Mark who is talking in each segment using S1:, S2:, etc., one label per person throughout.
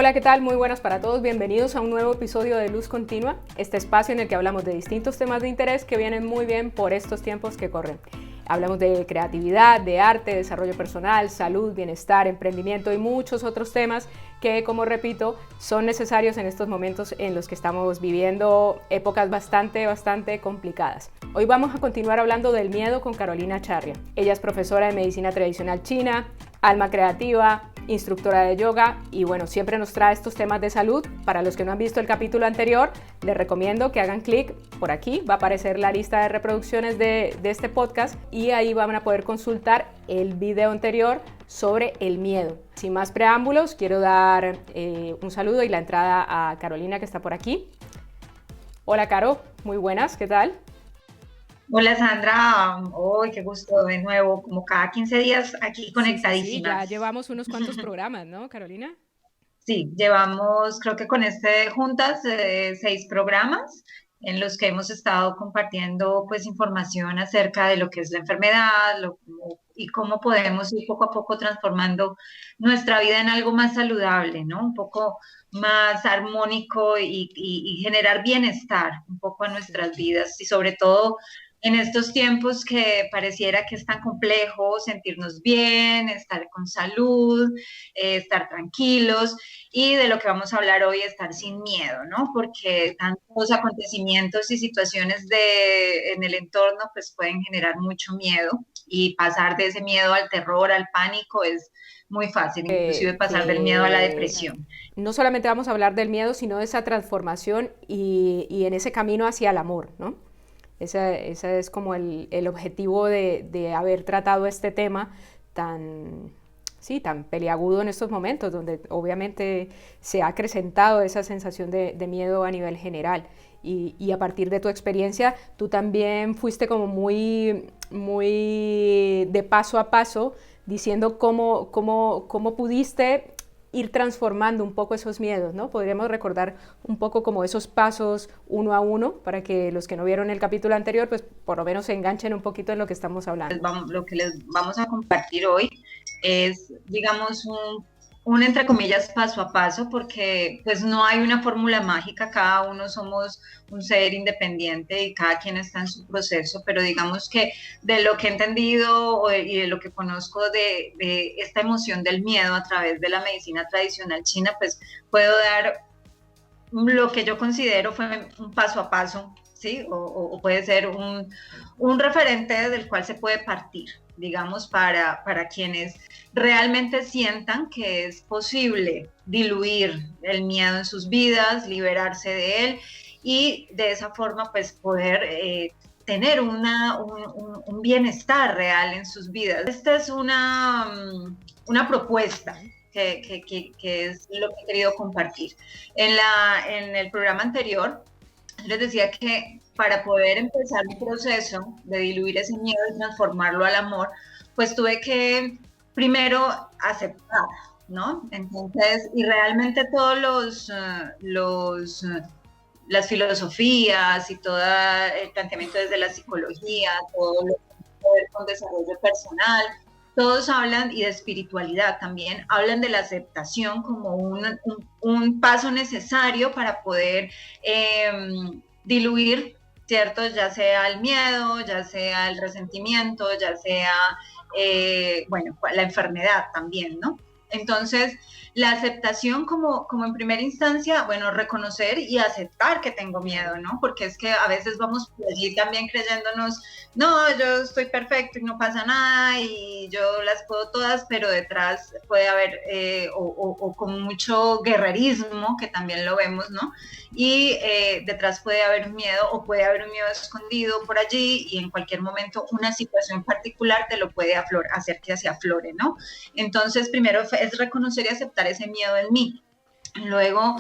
S1: Hola, ¿qué tal? Muy buenas para todos. Bienvenidos a un nuevo episodio de Luz Continua, este espacio en el que hablamos de distintos temas de interés que vienen muy bien por estos tiempos que corren. Hablamos de creatividad, de arte, desarrollo personal, salud, bienestar, emprendimiento y muchos otros temas que, como repito, son necesarios en estos momentos en los que estamos viviendo épocas bastante complicadas. Hoy vamos a continuar hablando del miedo con Carolina Charria. Ella es profesora de medicina tradicional china, alma creativa, instructora de yoga y bueno, siempre nos trae estos temas de salud. Para los que no han visto el capítulo anterior, les recomiendo que hagan clic por aquí, va a aparecer la lista de reproducciones de este podcast y ahí van a poder consultar el video anterior sobre el miedo. Sin más preámbulos, quiero dar un saludo y la entrada a Carolina que está por aquí. Hola Caro, muy buenas, ¿qué tal?
S2: Hola Sandra, hoy qué gusto de nuevo, como cada 15 días aquí
S1: Sí,
S2: conectadísima.
S1: ya llevamos unos cuantos programas, ¿no, Carolina?
S2: Sí, llevamos creo que con juntas 6 programas en los que hemos estado compartiendo pues información acerca de lo que es la enfermedad y cómo podemos ir poco a poco transformando nuestra vida en algo más saludable, ¿no? Un poco más armónico y generar bienestar un poco a nuestras vidas y sobre todo en estos tiempos que pareciera que es tan complejo sentirnos bien, estar con salud, estar tranquilos y de lo que vamos a hablar hoy, estar sin miedo, ¿no? Porque tantos acontecimientos y situaciones en el entorno pues pueden generar mucho miedo y pasar de ese miedo al terror, al pánico es muy fácil, inclusive pasar del miedo a la
S1: Que
S2: depresión.
S1: no solamente vamos a hablar del miedo, sino de esa transformación y en ese camino hacia el amor, ¿no? Ese es como el objetivo de haber tratado este tema tan, sí, tan peliagudo en estos momentos, donde obviamente se ha acrecentado esa sensación de miedo a nivel general. Y a partir de tu experiencia, tú también fuiste como muy de paso a paso, diciendo cómo pudiste ir transformando un poco esos miedos, ¿no? Podríamos recordar un poco como esos pasos uno a uno para que los que no vieron el capítulo anterior, pues por lo menos se enganchen un poquito en lo que estamos hablando.
S2: Lo que les vamos a compartir hoy es, digamos, entre comillas, paso a paso, porque pues no hay una fórmula mágica, cada uno somos un ser independiente y cada quien está en su proceso, pero digamos que de lo que he entendido y de lo que conozco de esta emoción del miedo a través de la medicina tradicional china, pues puedo dar lo que yo considero fue un paso a paso, ¿sí? O puede ser un referente del cual se puede partir, digamos, para quienes realmente sientan que es posible diluir el miedo en sus vidas, liberarse de él y de esa forma, pues, poder tener un bienestar real en sus vidas. Esta es una propuesta que es lo que he querido compartir. En el programa anterior les decía que para poder empezar un proceso de diluir ese miedo y transformarlo al amor, pues tuve que primero aceptar, ¿no? Entonces, y realmente todos las filosofías y todo el planteamiento desde la psicología, todo lo que tiene que ver con desarrollo personal, todos hablan, y de espiritualidad también, hablan de la aceptación como un paso necesario para poder diluir, ¿cierto? Ya sea el miedo, ya sea el resentimiento, ya sea, bueno, la enfermedad también, ¿no? Entonces, la aceptación como en primera instancia, bueno, reconocer y aceptar que tengo miedo, ¿no? Porque es que a veces vamos por allí también creyéndonos, no, yo estoy perfecto y no pasa nada y yo las puedo todas, pero detrás puede haber, o con mucho guerrerismo, que también lo vemos, ¿no? Y detrás puede haber un miedo o puede haber un miedo escondido por allí y en cualquier momento una situación particular te lo puede hacer que se aflore, ¿no? Entonces, primero es reconocer y aceptar ese miedo en mí. Luego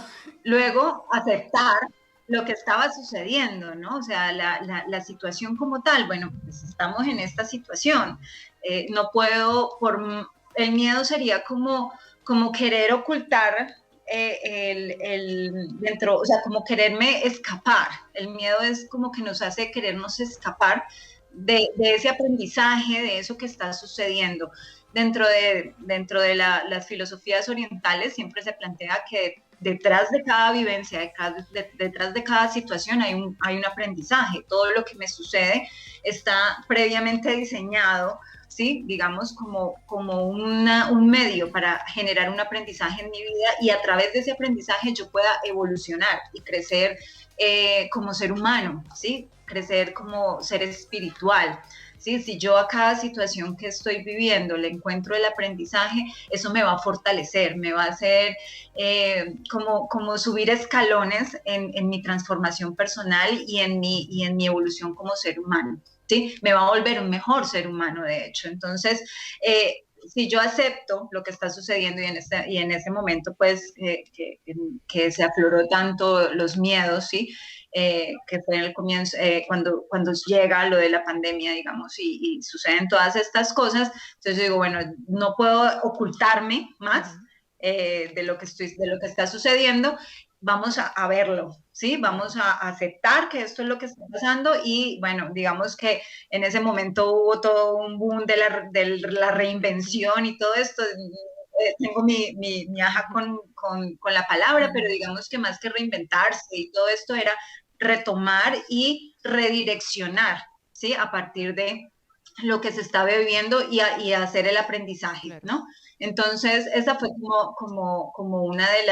S2: aceptar lo que estaba sucediendo, ¿no? O sea, la situación como tal, bueno, pues estamos en esta situación. No puedo, el miedo sería como querer ocultar dentro, o sea, como quererme escapar. El miedo es como que nos hace querernos escapar de ese aprendizaje, de eso que está sucediendo. dentro de las filosofías orientales siempre se plantea que detrás de cada vivencia, detrás de cada situación hay un aprendizaje. Todo lo que me sucede está previamente diseñado, ¿sí? Digamos, como un medio para generar un aprendizaje en mi vida, y a través de ese aprendizaje yo pueda evolucionar y crecer como ser humano, ¿sí? Crecer como ser espiritual. ¿Sí? Si yo a cada situación que estoy viviendo le encuentro el aprendizaje, eso me va a fortalecer, me va a hacer como subir escalones en mi transformación personal y en mi evolución como ser humano. ¿Sí? Me va a volver un mejor ser humano, de hecho. Entonces, si yo acepto lo que está sucediendo y en ese momento, pues, que se afloró tanto los miedos, ¿sí? Que fue en el comienzo, cuando llega lo de la pandemia, digamos, y suceden todas estas cosas, entonces yo digo, bueno, no puedo ocultarme más de lo que está sucediendo, vamos a verlo, ¿sí? Vamos a aceptar que esto es lo que está pasando, y bueno, digamos que en ese momento hubo todo un boom de la reinvención y todo esto. Tengo mi aja con la palabra, pero digamos que más que reinventarse y todo esto era retomar y redireccionar, ¿sí? A partir de lo que se está viviendo y hacer el aprendizaje, ¿no? Entonces, esa fue como una de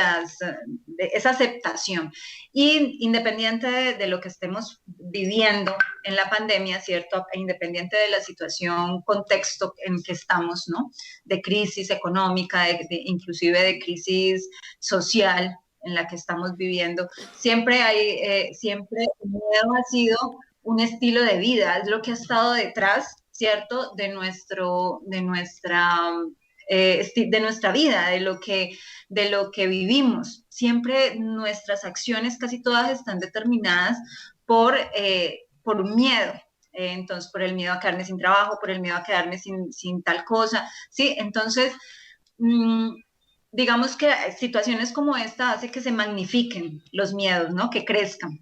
S2: esa aceptación. Y independiente de lo que estemos viviendo en la pandemia, ¿cierto? Independiente de la situación, contexto en que estamos, ¿no? De crisis económica, inclusive de crisis social en la que estamos viviendo, siempre el miedo ha sido un estilo de vida, es lo que ha estado detrás, ¿cierto? De nuestra vida, de lo que vivimos. Siempre nuestras acciones, casi todas, están determinadas por un miedo. Entonces, por el miedo a quedarme sin trabajo, por el miedo a quedarme sin tal cosa, ¿sí? Entonces, digamos que situaciones como esta hace que se magnifiquen los miedos, ¿no? Que crezcan,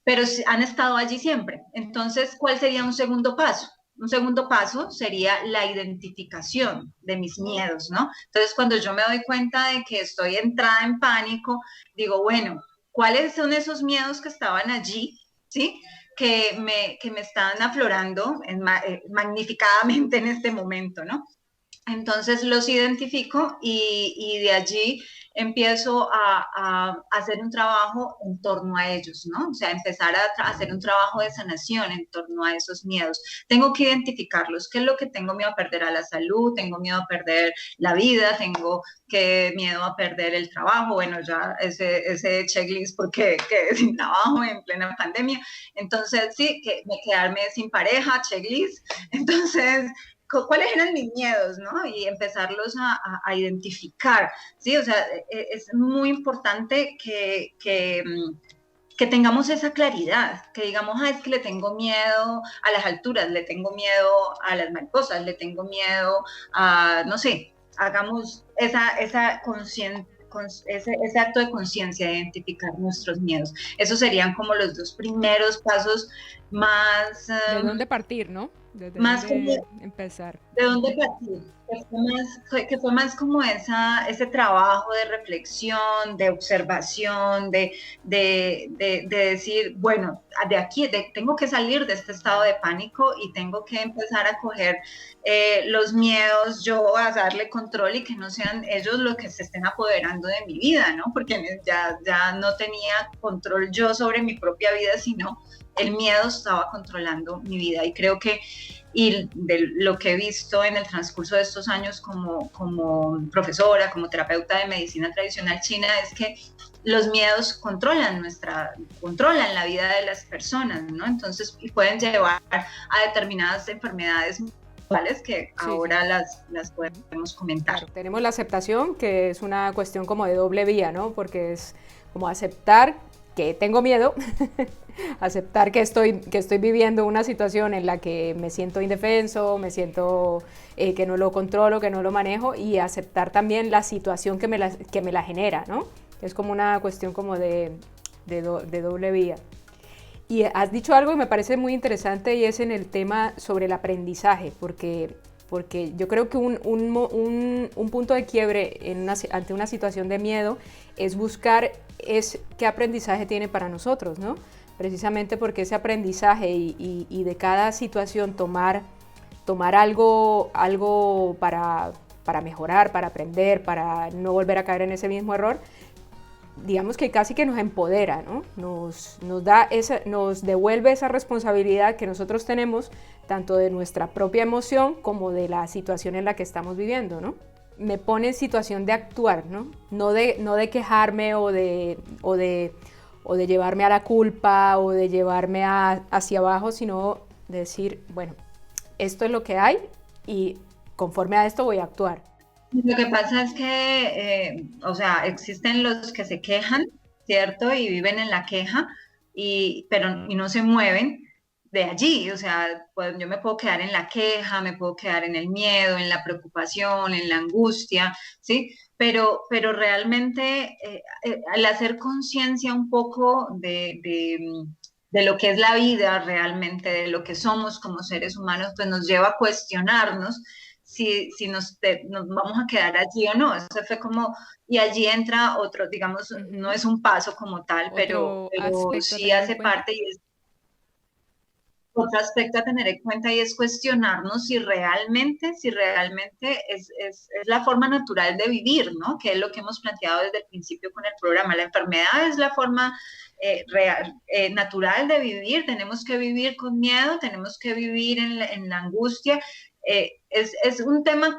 S2: pero han estado allí siempre. Entonces, ¿cuál sería un segundo paso? Un segundo paso sería la identificación de mis miedos, ¿no? Entonces, cuando yo me doy cuenta de que estoy entrada en pánico, digo, bueno, ¿cuáles son esos miedos que estaban allí, ¿sí? Que me están aflorando magnificadamente en este momento, ¿no? Entonces los identifico y de allí empiezo a hacer un trabajo en torno a ellos, ¿no? O sea, empezar a hacer un trabajo de sanación en torno a esos miedos. Tengo que identificarlos. ¿Qué es lo que tengo miedo a perder? A la salud, tengo miedo a perder la vida, tengo miedo a perder el trabajo. Bueno, ya ese checklist porque quedé sin trabajo en plena pandemia. Entonces, sí, quedarme sin pareja, checklist. Entonces, cuáles eran mis miedos, ¿no? Y empezarlos a identificar, ¿sí? O sea, es muy importante que tengamos esa claridad, que digamos, es que le tengo miedo a las alturas, le tengo miedo a las mariposas, le tengo miedo a, no sé, hagamos ese acto de conciencia, de identificar nuestros miedos. Esos serían como los dos primeros pasos más...
S1: ¿De dónde partir, no? ¿Desde
S2: más
S1: dónde empezar?
S2: ¿De dónde partir? Que fue más como ese trabajo de reflexión, de observación, de decir, bueno, de aquí tengo que salir de este estado de pánico y tengo que empezar a coger los miedos, yo a darle control y que no sean ellos los que se estén apoderando de mi vida, ¿no? Porque ya no tenía control yo sobre mi propia vida, sino el miedo estaba controlando mi vida. Y creo que y de lo que he visto en el transcurso de estos años como profesora, como terapeuta de medicina tradicional china, es que los miedos controlan la vida de las personas, ¿no? Entonces, pueden llevar a determinadas enfermedades que ahora las podemos comentar.
S1: Claro, tenemos la aceptación, que es una cuestión como de doble vía, ¿no? Porque es como aceptar que tengo miedo, aceptar que estoy viviendo una situación en la que me siento indefenso, me siento que no lo controlo, que no lo manejo, y aceptar también la situación que me la genera, ¿no? Es como una cuestión como de doble vía. Y has dicho algo que me parece muy interesante, y es en el tema sobre el aprendizaje, porque porque yo creo que un punto de quiebre ante una situación de miedo es buscar qué aprendizaje tiene para nosotros, ¿no? Precisamente porque ese aprendizaje y de cada situación tomar algo para mejorar, para aprender, para no volver a caer en ese mismo error, digamos que casi que nos empodera, ¿no? Nos devuelve esa responsabilidad que nosotros tenemos, tanto de nuestra propia emoción como de la situación en la que estamos viviendo, ¿no? Me pone en situación de actuar, ¿no? No de quejarme o de llevarme a la culpa o de llevarme hacia abajo, sino de decir, bueno, esto es lo que hay y conforme a esto voy a actuar.
S2: Lo que pasa es que, o sea, existen los que se quejan, ¿cierto? Y viven en la queja, pero no se mueven de allí. O sea, pues yo me puedo quedar en la queja, me puedo quedar en el miedo, en la preocupación, en la angustia, ¿sí? Pero realmente al hacer conciencia un poco de lo que es la vida realmente, de lo que somos como seres humanos, pues nos lleva a cuestionarnos si nos vamos a quedar allí o no. Eso fue como, y allí entra otro, digamos, no es un paso como tal,
S1: Otro
S2: pero
S1: aspecto a
S2: sí
S1: tener en
S2: hace
S1: cuenta.
S2: parte y es otro aspecto a tener en cuenta y es cuestionarnos si realmente es la forma natural de vivir, ¿no? Que es lo que hemos planteado desde el principio con el programa. La enfermedad es la forma natural de vivir, tenemos que vivir con miedo, tenemos que vivir en la angustia. Es un tema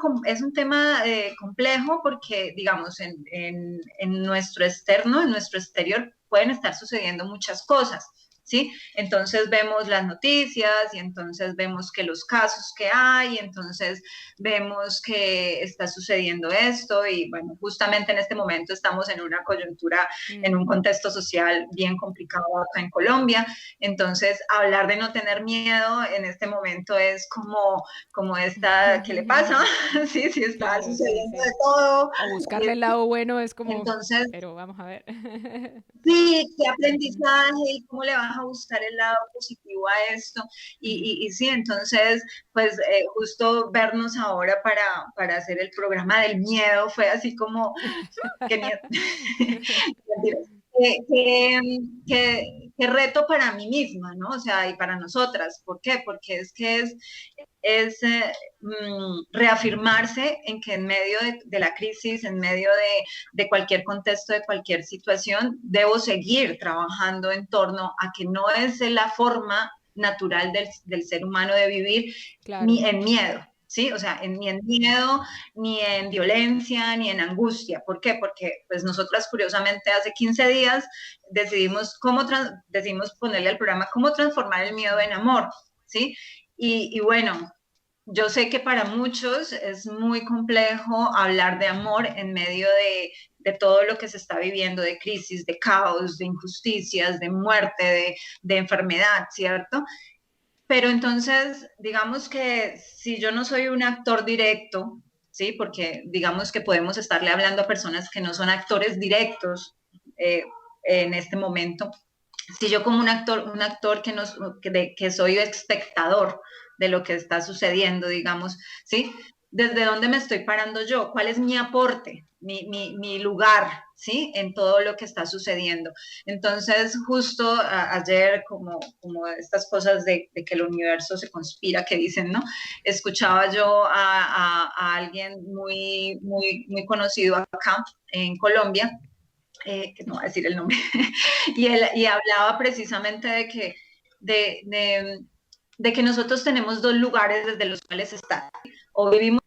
S2: complejo porque, digamos, en nuestro externo, en nuestro exterior, pueden estar sucediendo muchas cosas. ¿Sí? Entonces vemos las noticias y entonces vemos que los casos que hay, entonces vemos que está sucediendo esto y bueno, justamente en este momento estamos en una coyuntura, en un contexto social bien complicado acá en Colombia, entonces hablar de no tener miedo en este momento es como esta, ¿qué le pasa? Sí, está
S1: Claro,
S2: sucediendo
S1: sí.
S2: de todo.
S1: O buscarle el lado bueno es como,
S2: Entonces,
S1: pero vamos a ver.
S2: sí, qué aprendizaje y cómo le vas a buscar el lado positivo a esto. Y sí, entonces, pues justo vernos ahora para hacer el programa del miedo fue así como, qué miedo. Qué reto para mí misma, ¿no? O sea, y para nosotras. ¿Por qué? Porque es reafirmarse en que en medio de la crisis, en medio de cualquier contexto, de cualquier situación, debo seguir trabajando en torno a que no es la forma natural del ser humano de vivir
S1: Claro.
S2: ni en miedo. ¿Sí? O sea, ni en miedo, ni en violencia, ni en angustia. ¿Por qué? Porque pues nosotras curiosamente hace 15 días decidimos ponerle al programa cómo transformar el miedo en amor, ¿sí? Y bueno, yo sé que para muchos es muy complejo hablar de amor en medio de todo lo que se está viviendo, de crisis, de caos, de injusticias, de muerte, de enfermedad, ¿cierto? Pero entonces, digamos que si yo no soy un actor directo, ¿sí? Porque digamos que podemos estarle hablando a personas que no son actores directos eh, en este momento. Si yo como un actor que soy espectador de lo que está sucediendo, digamos, ¿sí? ¿Desde dónde me estoy parando yo? ¿Cuál es mi aporte, mi lugar, ¿sí? En todo lo que está sucediendo. Entonces, justo ayer, como estas cosas de que el universo se conspira, que dicen, ¿no? Escuchaba yo a alguien muy conocido acá en Colombia, que no voy a decir el nombre, y hablaba precisamente de que nosotros tenemos dos lugares desde los cuales estar. O vivimos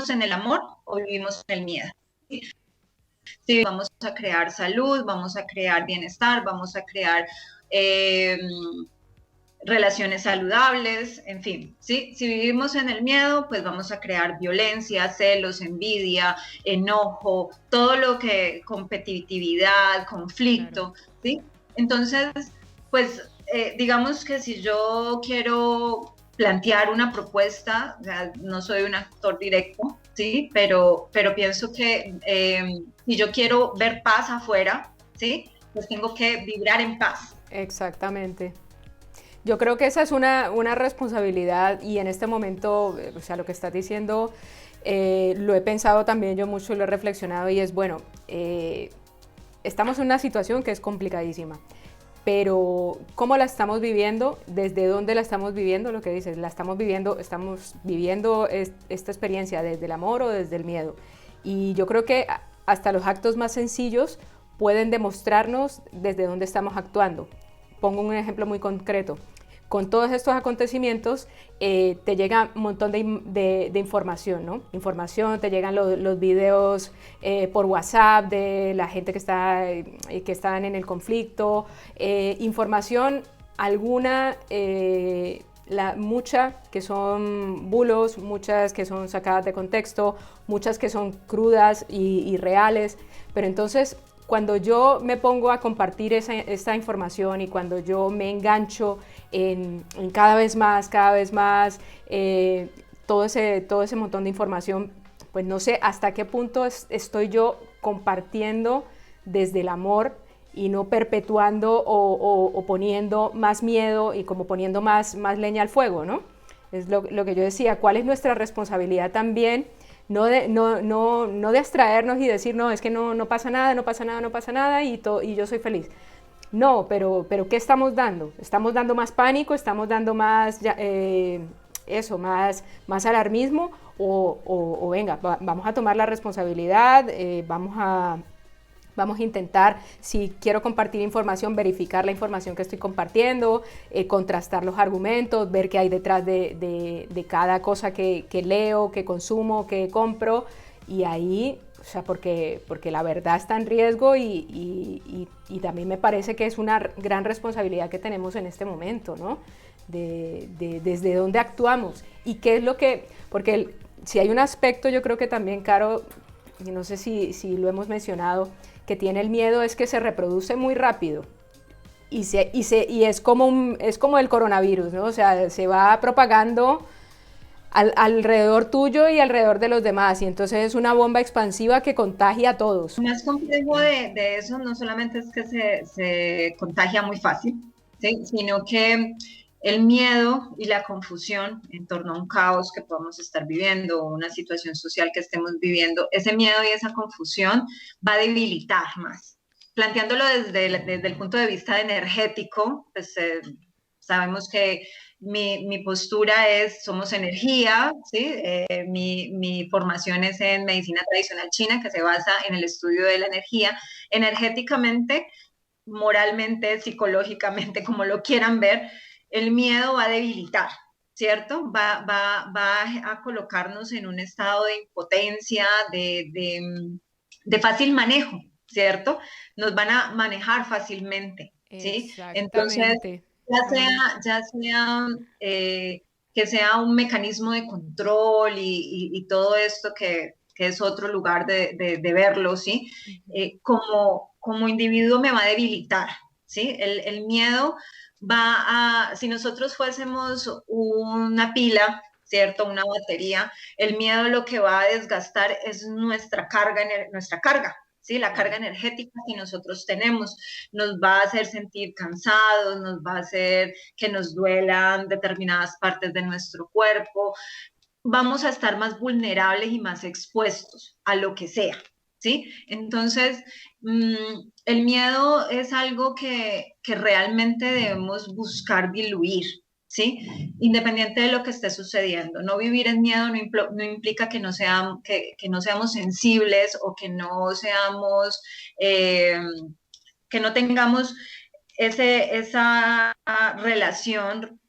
S2: en el amor o vivimos en el miedo. Sí, vamos a crear salud, vamos a crear bienestar, vamos a crear relaciones saludables, en fin, ¿sí? Si vivimos en el miedo, pues vamos a crear violencia, celos, envidia, enojo, todo lo que, competitividad, conflicto, claro. ¿Sí? Entonces, pues digamos que si yo quiero plantear una propuesta, o sea, no soy un actor directo, ¿sí? Pero pienso que si yo quiero ver paz afuera, ¿sí? Pues tengo que vibrar en paz.
S1: Exactamente. Yo creo que esa es una responsabilidad y en este momento, o sea, lo que estás diciendo, lo he pensado también yo mucho y lo he reflexionado y es, bueno, estamos en una situación que es complicadísima, pero ¿cómo la estamos viviendo? ¿Desde dónde la estamos viviendo? Lo que dices, estamos viviendo esta experiencia desde el amor o desde el miedo. Y yo creo que hasta los actos más sencillos pueden demostrarnos desde dónde estamos actuando. Pongo un ejemplo muy concreto. Con todos estos acontecimientos te llega un montón de información, ¿no? Información, te llegan los videos por WhatsApp de la gente que están en el conflicto, información alguna, mucha que son bulos, muchas que son sacadas de contexto, muchas que son crudas y reales, pero entonces cuando yo me pongo a compartir esa información y cuando yo me engancho en cada vez más, todo ese montón de información, pues no sé hasta qué punto estoy yo compartiendo desde el amor y no perpetuando o poniendo más miedo y como poniendo más leña al fuego, ¿no? Es lo que yo decía, ¿cuál es nuestra responsabilidad también? No de abstraernos y decir, no, es que no pasa nada y yo soy feliz. No, pero ¿qué estamos dando? ¿Estamos dando más pánico? ¿Estamos dando más, más alarmismo? O venga, vamos a tomar la responsabilidad, vamos a intentar, si quiero compartir información, verificar la información que estoy compartiendo, contrastar los argumentos, ver qué hay detrás de cada cosa que leo, que consumo, que compro, y ahí, o sea, porque la verdad está en riesgo y también me parece que es una gran responsabilidad que tenemos en este momento, ¿no? Desde dónde actuamos y qué es lo que, porque si hay un aspecto, yo creo que también, Caro, y no sé si lo hemos mencionado, que tiene el miedo es que se reproduce muy rápido y es como el coronavirus, ¿no? O sea, se va propagando alrededor tuyo y alrededor de los demás y entonces es una bomba expansiva que contagia a todos.
S2: Lo más complejo de eso no solamente es que se contagia muy fácil, ¿sí? Sino que el miedo y la confusión en torno a un caos que podamos estar viviendo o una situación social que estemos viviendo, ese miedo y esa confusión va a debilitar más. Planteándolo desde el punto de vista energético, pues sabemos que mi postura es, somos energía, ¿sí? Mi formación es en medicina tradicional china, que se basa en el estudio de la energía. Energéticamente, moralmente, psicológicamente, como lo quieran ver, el miedo va a debilitar, ¿cierto? Va a colocarnos en un estado de impotencia, de fácil manejo, ¿cierto? Nos van a manejar fácilmente, ¿sí? Entonces,
S1: Exactamente.
S2: ya sea que sea un mecanismo de control y todo esto que es otro lugar de verlo, ¿sí? Como individuo me va a debilitar, ¿sí? El miedo si nosotros fuésemos una pila, ¿cierto? Una batería, el miedo lo que va a desgastar es nuestra carga, ¿sí? La carga energética que nosotros tenemos nos va a hacer sentir cansados, nos va a hacer que nos duelan determinadas partes de nuestro cuerpo, vamos a estar más vulnerables y más expuestos a lo que sea, ¿sí? Entonces, el miedo es algo que realmente debemos buscar diluir, ¿sí? Independiente de lo que esté sucediendo. No vivir en miedo no implica que no seamos sensibles o eh, que no tengamos esa relación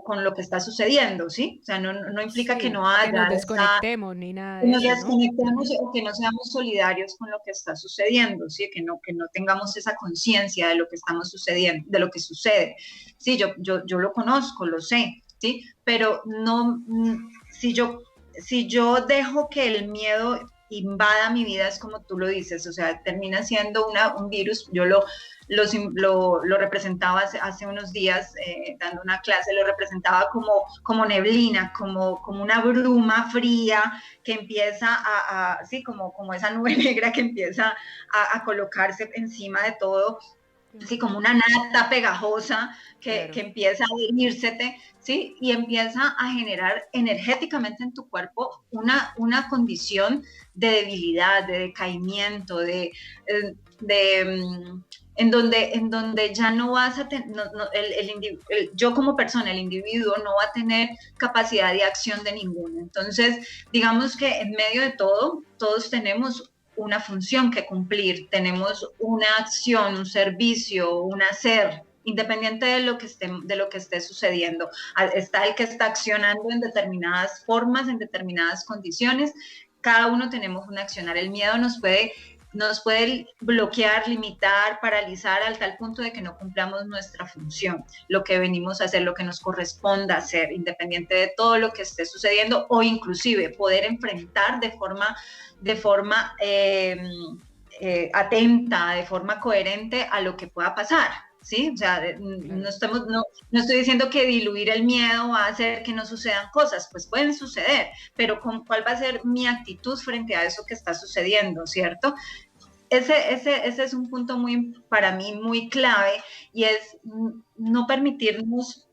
S2: con lo que está sucediendo, ¿sí? O sea, no implica que
S1: Sí,
S2: no
S1: que
S2: haya
S1: nos desconectemos ni nada
S2: que
S1: de
S2: nos
S1: eso, ¿no?
S2: desconectemos
S1: Uh-huh.
S2: o que no seamos solidarios con lo que está sucediendo, ¿sí? Que no tengamos esa conciencia de lo que estamos sucediendo, de lo que sucede. Sí, yo lo conozco, lo sé, ¿sí? Pero no, si yo dejo que el miedo invada mi vida, es como tú lo dices, o sea, termina siendo un virus. Yo lo representaba hace unos días dando una clase, lo representaba como neblina, como una bruma fría que empieza sí, como esa nube negra que empieza a colocarse encima de todo así como una nata pegajosa
S1: Claro.
S2: que empieza a adherírsete, ¿sí? Y empieza a generar energéticamente en tu cuerpo una condición de debilidad, de decaimiento, de en donde ya no vas a tener, yo como persona, el individuo, no va a tener capacidad de acción de ninguna. Entonces, digamos que en medio de todo, todos tenemos una función que cumplir, tenemos una acción, un servicio, un hacer, independiente de lo que esté sucediendo. Está el que está accionando en determinadas formas, en determinadas condiciones. Cada uno tenemos un accionar. El miedo nos puede bloquear, limitar, paralizar al tal punto de que no cumplamos nuestra función, lo que venimos a hacer, lo que nos corresponda hacer, independiente de todo lo que esté sucediendo, o inclusive poder enfrentar de forma atenta, de forma coherente a lo que pueda pasar. ¿Sí? O sea, no estoy diciendo que diluir el miedo va a hacer que no sucedan cosas, pues pueden suceder, pero ¿cuál va a ser mi actitud frente a eso que está sucediendo, ¿cierto? Ese es un punto para mí muy clave, y es no permitirnos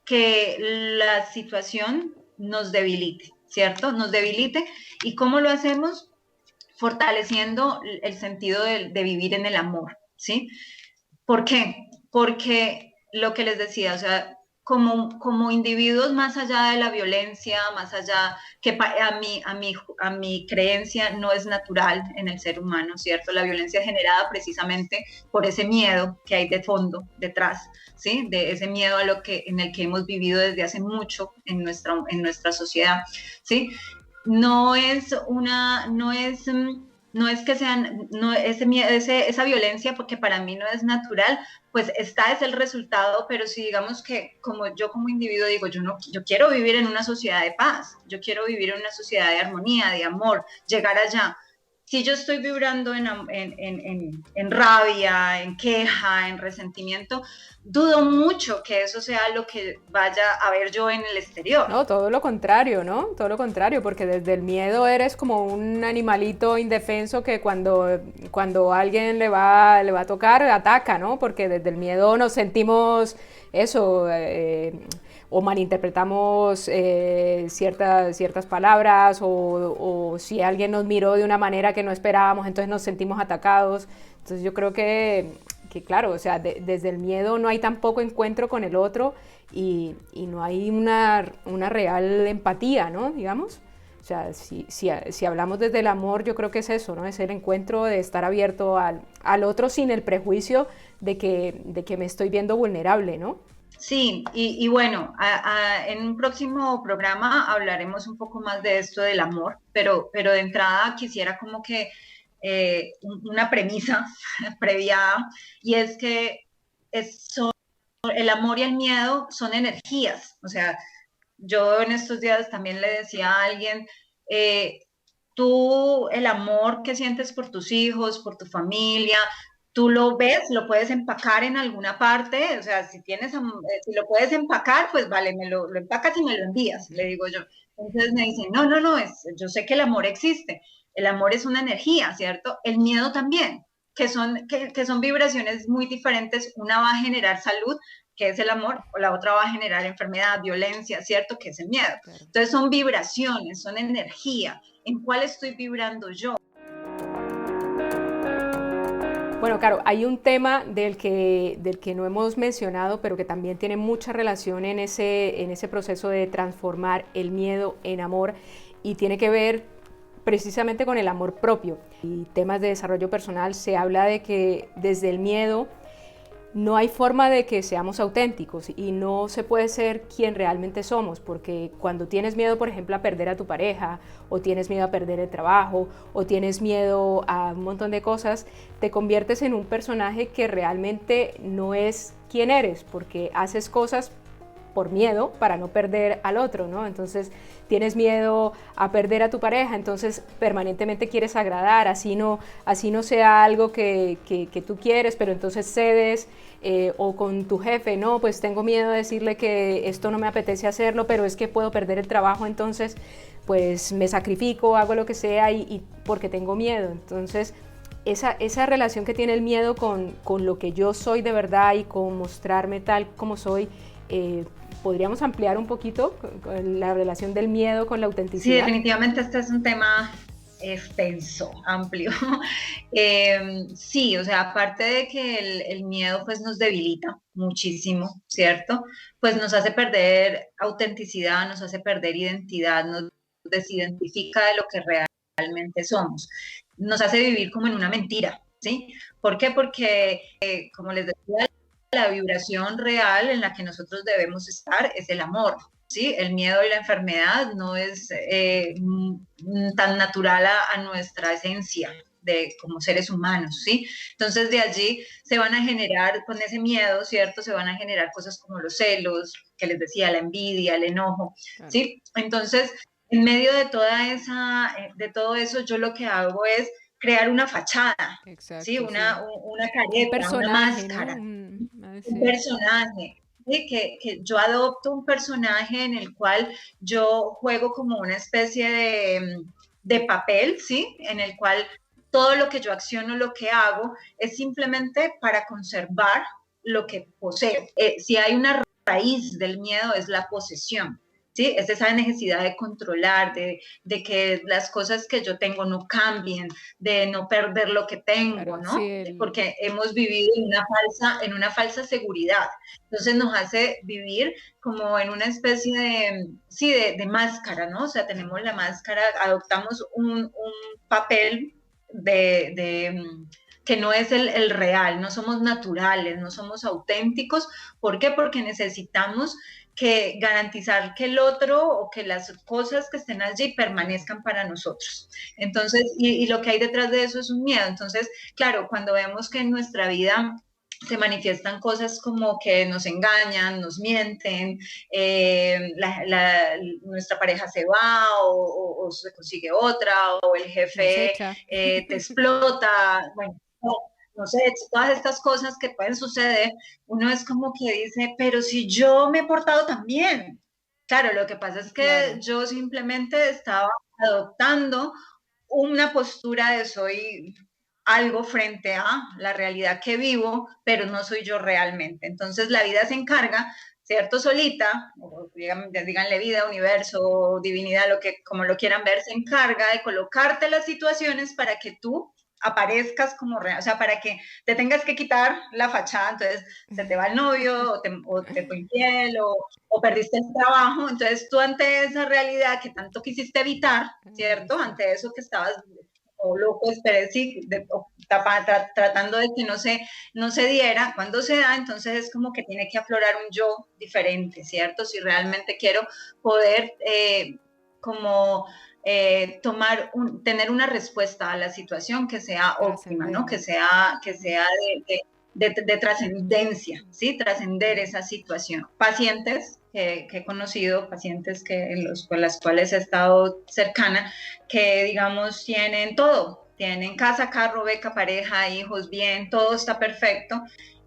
S2: que la situación nos debilite, ¿cierto? Nos debilite. ¿Y cómo lo hacemos? Fortaleciendo el sentido de vivir en el amor, ¿sí? ¿Por qué? Porque lo que les decía, o sea, como individuos, más allá de la violencia, más allá que a mi creencia no es natural en el ser humano, ¿cierto? La violencia es generada precisamente por ese miedo que hay de fondo, detrás, ¿sí? De ese miedo en el que hemos vivido desde hace mucho en nuestra sociedad, ¿sí? No es una, no es no es que sean, no, esa violencia, porque para mí no es natural, pues es el resultado, pero si digamos que como individuo digo, yo quiero vivir en una sociedad de paz, yo quiero vivir en una sociedad de armonía, de amor, llegar allá. Si yo estoy vibrando en rabia, en queja, en resentimiento, dudo mucho que eso sea lo que vaya a ver yo en el exterior.
S1: No, todo lo contrario, ¿no? Todo lo contrario, porque desde el miedo eres como un animalito indefenso que cuando alguien le va a tocar, ataca, ¿no? Porque desde el miedo nos sentimos eso, o malinterpretamos ciertas palabras, o si alguien nos miró de una manera que no esperábamos, entonces nos sentimos atacados. Entonces yo creo que claro, o sea, desde el miedo no hay tampoco encuentro con el otro, y no hay una real empatía, ¿no? Digamos. O sea, si hablamos desde el amor, yo creo que es eso, ¿no? Es el encuentro de estar abierto al otro sin el prejuicio de que me estoy viendo vulnerable, ¿no?
S2: Sí, y bueno, en un próximo programa hablaremos un poco más de esto del amor, pero de entrada quisiera como que una premisa previa, y es que el amor y el miedo son energías. O sea, yo en estos días también le decía a alguien, tú el amor que sientes por tus hijos, por tu familia, tú lo ves, lo puedes empacar en alguna parte, o sea, si lo puedes empacar, pues vale, lo empacas y me lo envías, le digo yo. Entonces me dicen, no, yo sé que el amor existe, el amor es una energía, ¿cierto? El miedo también, que son vibraciones muy diferentes. Una va a generar salud, que es el amor, o la otra va a generar enfermedad, violencia, ¿cierto? Que es el miedo. Claro. Entonces son vibraciones, son energía. ¿En cuál estoy vibrando yo?
S1: Bueno, claro, hay un tema del que no hemos mencionado, pero que también tiene mucha relación en ese proceso de transformar el miedo en amor, y tiene que ver precisamente con el amor propio. Y temas de desarrollo personal se habla de que desde el miedo no hay forma de que seamos auténticos, y no se puede ser quien realmente somos, porque cuando tienes miedo, por ejemplo, a perder a tu pareja, o tienes miedo a perder el trabajo, o tienes miedo a un montón de cosas, te conviertes en un personaje que realmente no es quien eres, porque haces cosas por miedo para no perder al otro, ¿no? Entonces tienes miedo a perder a tu pareja, entonces permanentemente quieres agradar, así no sea algo que tú quieres, pero entonces cedes, o con tu jefe, no, pues tengo miedo de decirle que esto no me apetece hacerlo, pero es que puedo perder el trabajo, entonces pues me sacrifico, hago lo que sea, y porque tengo miedo. Entonces esa relación que tiene el miedo con lo que yo soy de verdad y con mostrarme tal como soy, ¿podríamos ampliar un poquito con la relación del miedo con la
S2: Sí,
S1: autenticidad?
S2: definitivamente este es un tema extenso, amplio. Sí, o sea, aparte de que el miedo pues nos debilita muchísimo, ¿cierto? Pues nos hace perder autenticidad, nos hace perder identidad, nos desidentifica de lo que realmente somos, nos hace vivir como en una mentira, ¿sí? ¿Por qué? Porque, como les decía, la vibración real en la que nosotros debemos estar es el amor. ¿Sí? El miedo y la enfermedad no es tan natural a nuestra esencia de como seres humanos, ¿sí? Entonces de allí se van a generar, con ese miedo, ¿cierto? Se van a generar cosas como los celos, que les decía, la envidia, el enojo,
S1: Claro.
S2: ¿sí? Entonces, en medio de de todo eso, yo lo que hago es crear una fachada, ¿sí?
S1: Exacto, sí.
S2: Una
S1: Un
S2: careta, una
S1: personaje, ¿no?
S2: máscara, un
S1: Sí.
S2: personaje. ¿Sí? Que yo adopto un personaje en el cual yo juego como una especie de papel, ¿sí? En el cual todo lo que yo acciono, lo que hago, es simplemente para conservar lo que poseo. Si hay una raíz del miedo, es la posesión. ¿Sí? Es esa necesidad de controlar, de que las cosas que yo tengo no cambien, de no perder lo que tengo,
S1: Claro, sí,
S2: ¿no? Porque hemos vivido en una falsa seguridad. Entonces nos hace vivir como en una especie sí, de máscara, ¿no? O sea, tenemos la máscara, adoptamos un papel que no es el real, no somos naturales, no somos auténticos. ¿Por qué? Porque necesitamos que garantizar que el otro o que las cosas que estén allí permanezcan para nosotros. Entonces, y lo que hay detrás de eso es un miedo. Entonces, claro, cuando vemos que en nuestra vida se manifiestan cosas como que nos engañan, nos mienten, nuestra pareja se va o se consigue otra, o el
S1: nos
S2: jefe
S1: echa.
S2: te explota, bueno, no sé, todas estas cosas que pueden suceder, uno es como que dice, pero si yo me he portado tan bien. Claro, lo que pasa es que
S1: Claro.
S2: yo simplemente estaba adoptando una postura de soy algo frente a la realidad que vivo, pero no soy yo realmente. Entonces la vida se encarga, ¿cierto? Solita, o díganle vida, universo, divinidad, lo que, como lo quieran ver, se encarga de colocarte las situaciones para que tú aparezcas como real, o sea, para que te tengas que quitar la fachada, entonces se te va el novio, o te fue infiel, o perdiste el trabajo, entonces tú ante esa realidad que tanto quisiste evitar, ¿cierto?
S1: Sí.
S2: Ante eso que estabas o loco, sí, tratando de que no se diera, cuando se da, entonces es como que tiene que aflorar un yo diferente, ¿cierto? Si realmente quiero poder como tener una respuesta a la situación que sea óptima, ¿no?
S1: Trascender.
S2: Que sea de trascendencia, ¿sí? Trascender esa situación. Pacientes que he conocido, pacientes con las cuales he estado cercana, que digamos tienen todo, tienen casa, carro, beca, pareja, hijos, bien, todo está perfecto,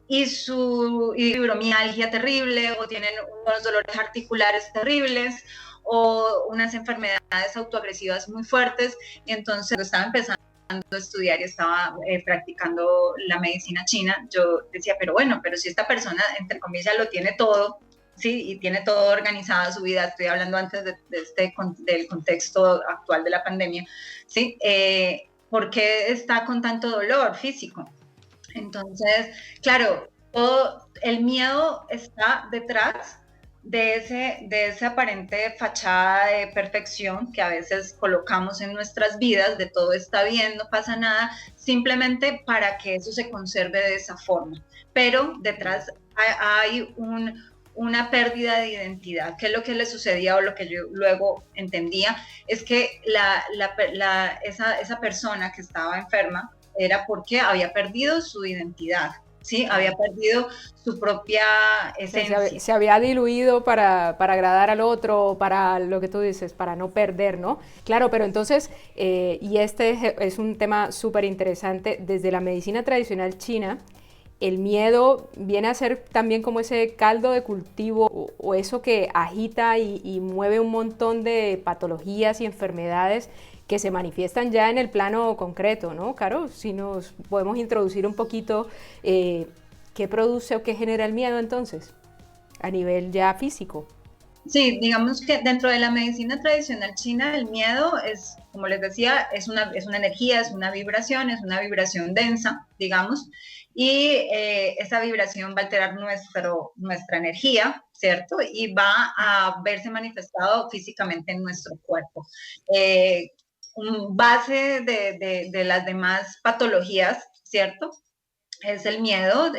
S2: y su fibromialgia terrible, o tienen unos dolores articulares terribles, o unas enfermedades autoagresivas muy fuertes, y entonces estaba empezando a estudiar y estaba practicando la medicina china, yo decía, pero bueno, pero si esta persona, entre comillas, lo tiene todo, ¿sí? Y tiene todo organizado su vida, estoy hablando antes del contexto actual de la pandemia, ¿sí? ¿Por qué está con tanto dolor físico? Entonces, claro, todo el miedo está detrás de esa aparente fachada de perfección que a veces colocamos en nuestras vidas, de todo está bien, no pasa nada, simplemente para que eso se conserve de esa forma. Pero detrás hay una pérdida de identidad. ¿Qué es lo que le sucedía o lo que yo luego entendía? Es que esa persona que estaba enferma era porque había perdido su identidad, ¿sí? Había perdido su propia esencia.
S1: Se había diluido para agradar al otro, para lo que tú dices, para no perder, ¿no? Claro, pero entonces, y este es un tema súper interesante, desde la medicina tradicional china, el miedo viene a ser también como ese caldo de cultivo o eso que agita y mueve un montón de patologías y enfermedades que se manifiestan ya en el plano concreto, ¿no, Caro? Si nos podemos introducir un poquito qué produce o qué genera el miedo entonces, a nivel ya físico.
S2: Sí, digamos que dentro de la medicina tradicional china, el miedo es, como les decía, es una energía, es una vibración densa, digamos, y esa vibración va a alterar nuestra energía, ¿cierto? Y va a verse manifestado físicamente en nuestro cuerpo. Eh, Base de las demás patologías, ¿cierto? Es el miedo,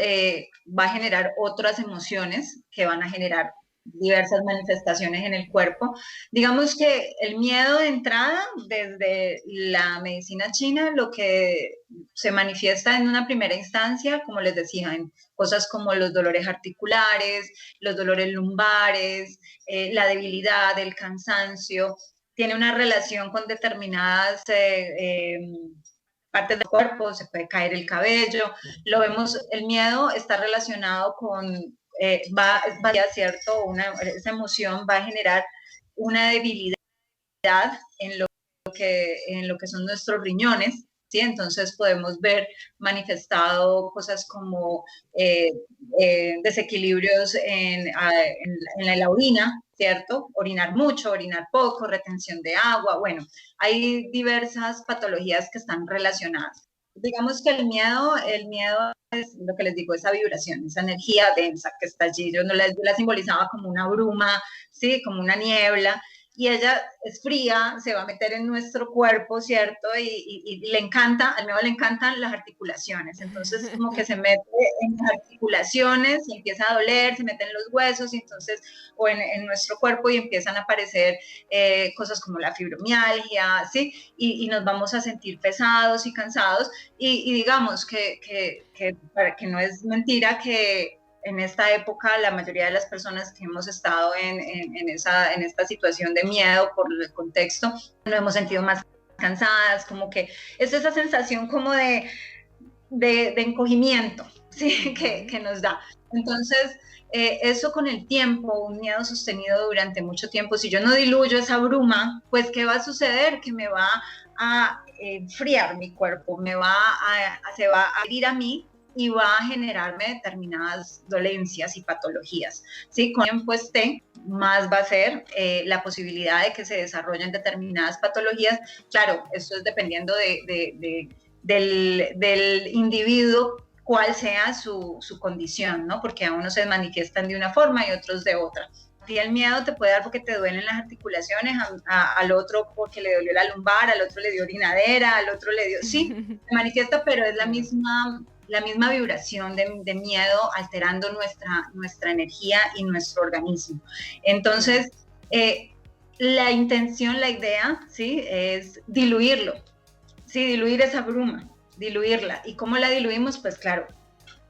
S2: va a generar otras emociones que van a generar diversas manifestaciones en el cuerpo. Digamos que el miedo de entrada, desde la medicina china, lo que se manifiesta en una primera instancia, como les decía, en cosas como los dolores articulares, los dolores lumbares, la debilidad, el cansancio, tiene una relación con determinadas partes del cuerpo, se puede caer el cabello, lo vemos, el miedo está relacionado con, va a cierto, esa emoción va a generar una debilidad en lo que son nuestros riñones, ¿sí? Entonces podemos ver manifestado cosas como desequilibrios en la orina, ¿cierto? Orinar mucho, orinar poco, retención de agua, bueno, hay diversas patologías que están relacionadas. Digamos que el miedo es lo que les digo, esa vibración, esa energía densa que está allí. Yo no la simbolizaba como una bruma, ¿sí? Como una niebla, y ella es fría, se va a meter en nuestro cuerpo, ¿cierto? Y le encanta, al miedo le encantan las articulaciones, entonces como que se mete en las articulaciones y empieza a doler, se mete en los huesos, y entonces, o en nuestro cuerpo, y empiezan a aparecer cosas como la fibromialgia, ¿sí? Y nos vamos a sentir pesados y cansados, y digamos para que no es mentira que en esta época la mayoría de las personas que hemos estado en esta situación de miedo por el contexto, nos hemos sentido más cansadas, como que es esa sensación como de encogimiento, ¿sí? que nos da. Entonces, eso con el tiempo, un miedo sostenido durante mucho tiempo, si yo no diluyo esa bruma, pues ¿qué va a suceder? Que me va a enfriar mi cuerpo, se va a herir a mí y va a generarme determinadas dolencias y patologías. ¿Sí? Con el tiempo esté, más va a ser la posibilidad de que se desarrollen determinadas patologías. Claro, esto es dependiendo del individuo, cuál sea su condición, ¿no? Porque a unos se manifiestan de una forma y otros de otra. A ti el miedo te puede dar porque te duelen las articulaciones, al otro porque le dolió la lumbar, al otro le dio orinadera, al otro le dio... Sí, se manifiesta, pero es la misma vibración de miedo alterando nuestra energía y nuestro organismo. Entonces, la intención, la idea, ¿sí? Es diluirlo, ¿sí? Diluir esa bruma, diluirla. ¿Y cómo la diluimos? Pues claro,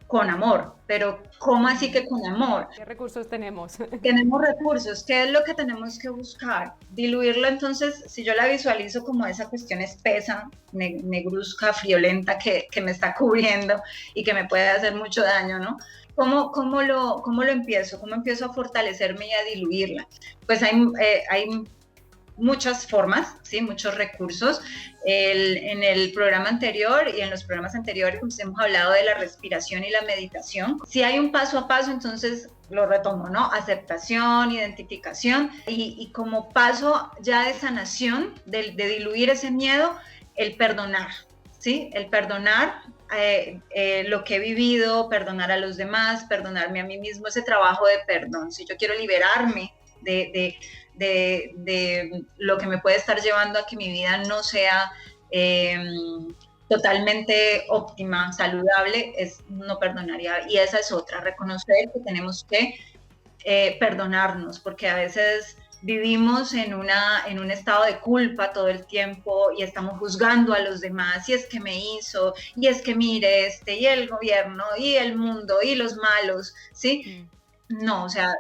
S2: con amor, pero ¿cómo así que con amor?
S1: ¿Qué recursos tenemos?
S2: Tenemos recursos, ¿qué es lo que tenemos que buscar? Diluirlo, entonces, si yo la visualizo como esa cuestión espesa, negruzca, friolenta que me está cubriendo y que me puede hacer mucho daño, ¿no? ¿Cómo lo empiezo? ¿Cómo empiezo a fortalecerme y a diluirla? Pues hay muchas formas, ¿sí? Muchos recursos. En el programa anterior y en los programas anteriores pues, hemos hablado de la respiración y la meditación. Si hay un paso a paso, entonces lo retomo, ¿no? Aceptación, identificación y como paso ya de sanación, de diluir ese miedo, el perdonar, ¿sí? El perdonar lo que he vivido, perdonar a los demás, perdonarme a mí mismo, ese trabajo de perdón. Si yo quiero liberarme de lo que me puede estar llevando a que mi vida no sea totalmente óptima, saludable, no perdonaría. Y esa es otra, reconocer que tenemos que perdonarnos, porque a veces vivimos en un estado de culpa todo el tiempo y estamos juzgando a los demás, y es que me hizo, y es que mire y el gobierno, y el mundo, y los malos, ¿sí? No, o sea,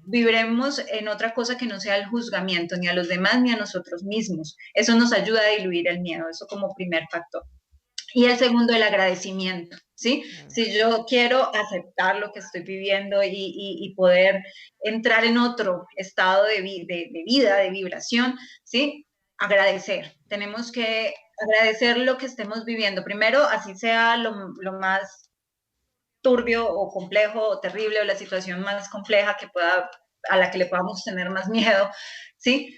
S2: viviremos en otra cosa que no sea el juzgamiento, ni a los demás ni a nosotros mismos. Eso nos ayuda a diluir el miedo, eso como primer factor. Y el segundo, el agradecimiento, ¿sí? Si yo quiero aceptar lo que estoy viviendo y poder entrar en otro estado de vida, de vibración, ¿sí? Agradecer. Tenemos que agradecer lo que estemos viviendo. Primero, así sea lo más turbio o complejo o terrible o la situación más compleja que pueda, a la que le podamos tener más miedo, ¿sí?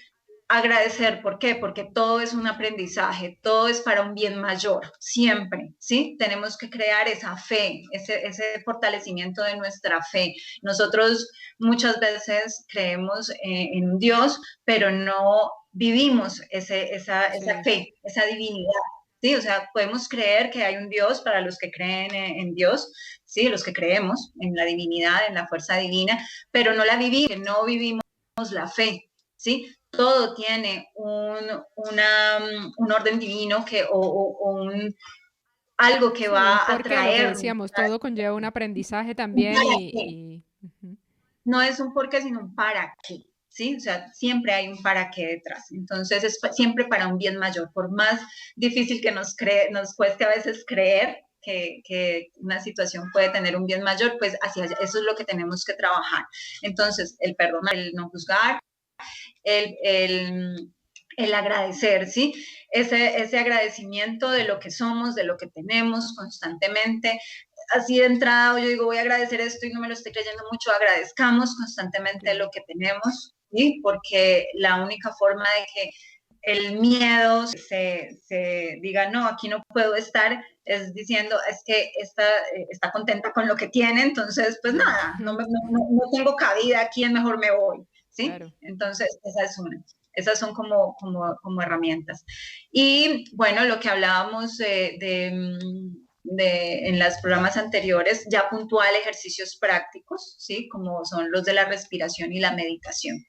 S2: Agradecer, ¿por qué? Porque todo es un aprendizaje, todo es para un bien mayor, siempre, ¿sí? Tenemos que crear esa fe, ese fortalecimiento de nuestra fe. Nosotros muchas veces creemos en un Dios, pero no vivimos esa fe, esa divinidad. Sí, o sea, podemos creer que hay un Dios para los que creen en Dios, sí, los que creemos en la divinidad, en la fuerza divina, pero no la vivimos, no vivimos la fe, ¿sí? Todo tiene un orden divino algo que
S1: Sí, un
S2: va a
S1: porqué, lo que
S2: traer.
S1: decíamos, todo conlleva un aprendizaje también y
S2: No es un por qué, sino un para qué, ¿sí? O sea, siempre hay un para qué detrás. Entonces, es siempre para un bien mayor. Por más difícil que nos cueste a veces creer que una situación puede tener un bien mayor, pues hacia allá, eso es lo que tenemos que trabajar. Entonces, el perdonar, el no juzgar, el, el, el agradecer, ¿sí? Ese agradecimiento de lo que somos, de lo que tenemos constantemente. Así de entrada, yo digo, voy a agradecer esto y no me lo estoy creyendo mucho, agradezcamos constantemente
S1: sí.
S2: lo que tenemos, ¿sí? Porque la única forma de que el miedo se diga, no, aquí no puedo estar, es diciendo, es que está contenta con lo que tiene, entonces, pues nada, no tengo cabida aquí, mejor me voy, ¿sí?
S1: Claro.
S2: Entonces, esa es una. Esas son como herramientas. Y bueno, lo que hablábamos en los programas anteriores, ya puntual ejercicios prácticos, ¿sí? Como son los de la respiración y la meditación,